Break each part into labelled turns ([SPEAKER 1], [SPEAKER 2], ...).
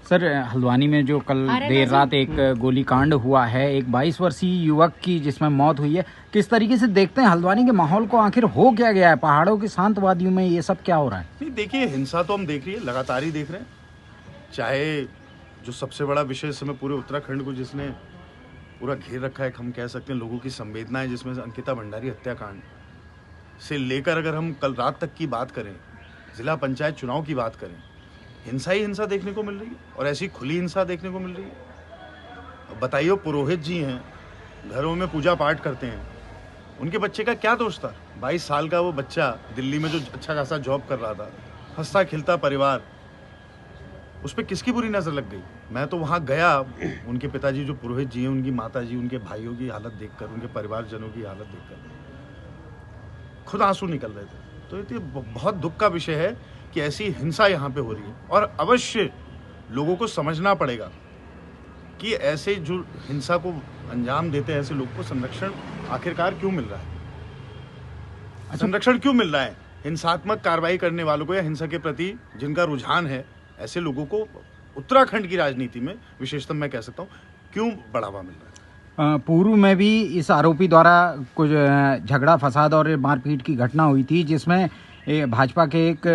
[SPEAKER 1] Sir, Haldwani में जो कल देर रात एक गोलीकांड हुआ है, एक 22 वर्षीय युवक की जिसमें मौत हुई है, किस तरीके से देखते हैं हल्द्वानी के माहौल को? आखिर हो क्या गया है? पहाड़ों की शांत वादियों में ये सब क्या हो रहा है?
[SPEAKER 2] नहीं, देखिए, हिंसा तो हम देख रही है, लगातार ही देख रहे हैं। चाहे जो सबसे बड़ा विषय इस समय पूरे उत्तराखंड को जिसने पूरा घेर रखा है, हम कह सकते हैं लोगों की संवेदनाएं, जिसमें अंकिता भंडारी हत्याकांड से लेकर अगर हम कल रात तक की बात करें, जिला पंचायत चुनाव की बात करें, हिंसा ही हिंसा देखने को मिल रही है और ऐसी खुली हिंसा देखने को मिल रही है। अब बताइए, पुरोहित जी हैं, घरों में पूजा पाठ करते हैं, उनके बच्चे का क्या दोष था? 22 साल का वो बच्चा दिल्ली में जो अच्छा खासा जॉब कर रहा था, हंसता खिलता परिवार, उस पर किसकी बुरी नजर लग गई? मैं तो वहां गया, उनके पिताजी जो पुरोहित जी हैं, उनकी माता जी, उनके भाइयों की हालत देखकर, उनके परिवारजनों की हालत देखकर खुद आंसू निकल रहे थे। तो ये बहुत दुख का विषय है कि ऐसी हिंसा यहाँ पे हो रही है और अवश्य लोगों को समझना पड़ेगा कि ऐसे जो हिंसा को अंजाम देते हैं ऐसे लोगों को संरक्षण आखिरकार क्यों मिल रहा है? संरक्षण क्यों मिल रहा है हिंसात्मक कार्रवाई करने वालों को या हिंसा के प्रति जिनका रुझान है, ऐसे लोगों को उत्तराखंड की राजनीति में विशेषतः मैं कह सकता हूँ क्यों बढ़ावा मिल रहा है?
[SPEAKER 1] पूर्व में भी इस आरोपी द्वारा कुछ झगड़ा फसाद और मारपीट की घटना हुई थी, जिसमें भाजपा के एक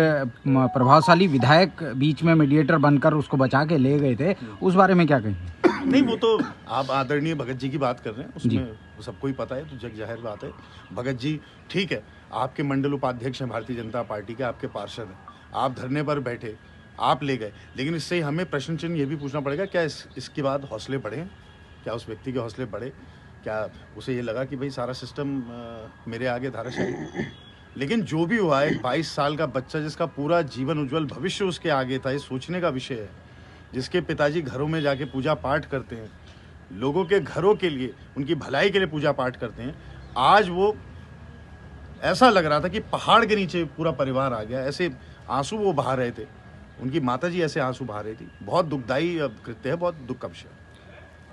[SPEAKER 1] प्रभावशाली विधायक बीच में मीडिएटर बनकर उसको बचा के ले गए थे। उस बारे में क्या कहेंगे?
[SPEAKER 2] नहीं, वो तो आप आदरणीय भगत जी की बात कर रहे हैं, उसमें सबको ही पता है, तो जग जाहिर बात है। भगत जी ठीक है, आपके मंडल उपाध्यक्ष हैं भारतीय जनता पार्टी के, आपके पार्षद हैं, आप धरने पर बैठे, आप ले गए, लेकिन इससे हमें प्रश्न चिन्ह ये भी पूछना पड़ेगा, क्या इसके बाद हौसले बढ़े? क्या उस व्यक्ति के हौसले बढ़े? क्या उसे ये लगा कि भाई सारा सिस्टम मेरे आगे धाराशाही? लेकिन जो भी हुआ, एक 22 साल का बच्चा जिसका पूरा जीवन उज्जवल भविष्य उसके आगे था, ये सोचने का विषय है। जिसके पिताजी घरों में जाके पूजा पाठ करते हैं, लोगों के घरों के लिए, उनकी भलाई के लिए पूजा पाठ करते हैं, आज वो ऐसा लग रहा था कि पहाड़ के नीचे पूरा परिवार आ गया, ऐसे आंसू वो बहा रहे थे, उनकी माताजी ऐसे आंसू बहा रही थी। बहुत दुखदायी कृत्य है, बहुत दुख का विषय।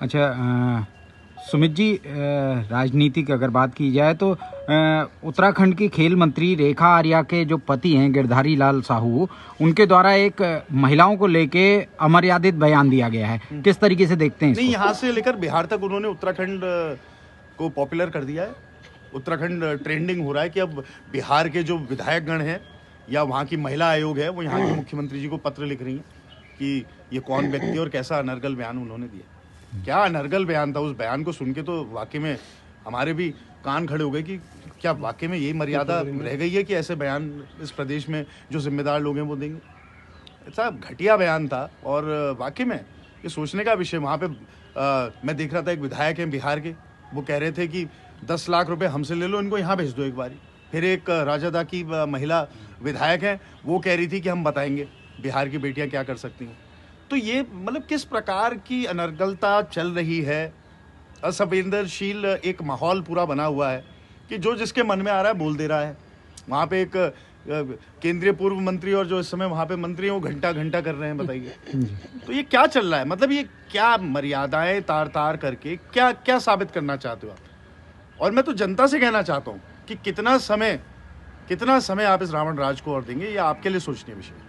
[SPEAKER 1] अच्छा, सुमित जी, राजनीति की अगर बात की जाए तो उत्तराखंड की खेल मंत्री रेखा आर्या के जो पति हैं गिरधारी लाल साहू, उनके द्वारा एक महिलाओं को लेके अमर्यादित बयान दिया गया है, किस तरीके से देखते हैं इसको?
[SPEAKER 2] नहीं, यहाँ से लेकर बिहार तक उन्होंने उत्तराखंड को पॉपुलर कर दिया है। उत्तराखंड ट्रेंडिंग हो रहा है कि अब बिहार के जो विधायक गण हैं या वहाँ की महिला आयोग है, वो यहाँ के मुख्यमंत्री जी को पत्र लिख रही हैं कि ये कौन व्यक्ति और कैसा अनर्गल बयान उन्होंने दिया। क्या अनर्गल बयान था? उस बयान को सुन के तो वाकई में हमारे भी कान खड़े हो गए कि क्या वाकई में यही मर्यादा रह गई है कि ऐसे बयान इस प्रदेश में जो जिम्मेदार लोग हैं वो देंगे? ऐसा घटिया बयान था और वाकई में ये सोचने का विषय। वहाँ पे मैं देख रहा था, एक विधायक हैं बिहार के, वो कह रहे थे कि 10 लाख रुपए हमसे ले लो, इनको यहाँ भेज दो एक बारी। फिर एक राजदा की महिला विधायक हैं, वो कह रही थी कि हम बताएंगे बिहार की बेटियाँ क्या कर सकती हैं। तो ये मतलब किस प्रकार की अनर्गलता चल रही है, असंवेदनशील एक माहौल पूरा बना हुआ है कि जो जिसके मन में आ रहा है बोल दे रहा है। वहाँ पे एक केंद्रीय पूर्व मंत्री और जो इस समय वहाँ पे मंत्री हैं, वो घंटा घंटा कर रहे हैं, बताइए। तो ये क्या चल रहा है? मतलब ये क्या मर्यादाएं तार तार करके क्या क्या साबित करना चाहते हो आप? और मैं तो जनता से कहना चाहता हूँ कि कितना समय आप इस रावण राज को और देंगे, ये आपके लिए सोचने विषय है।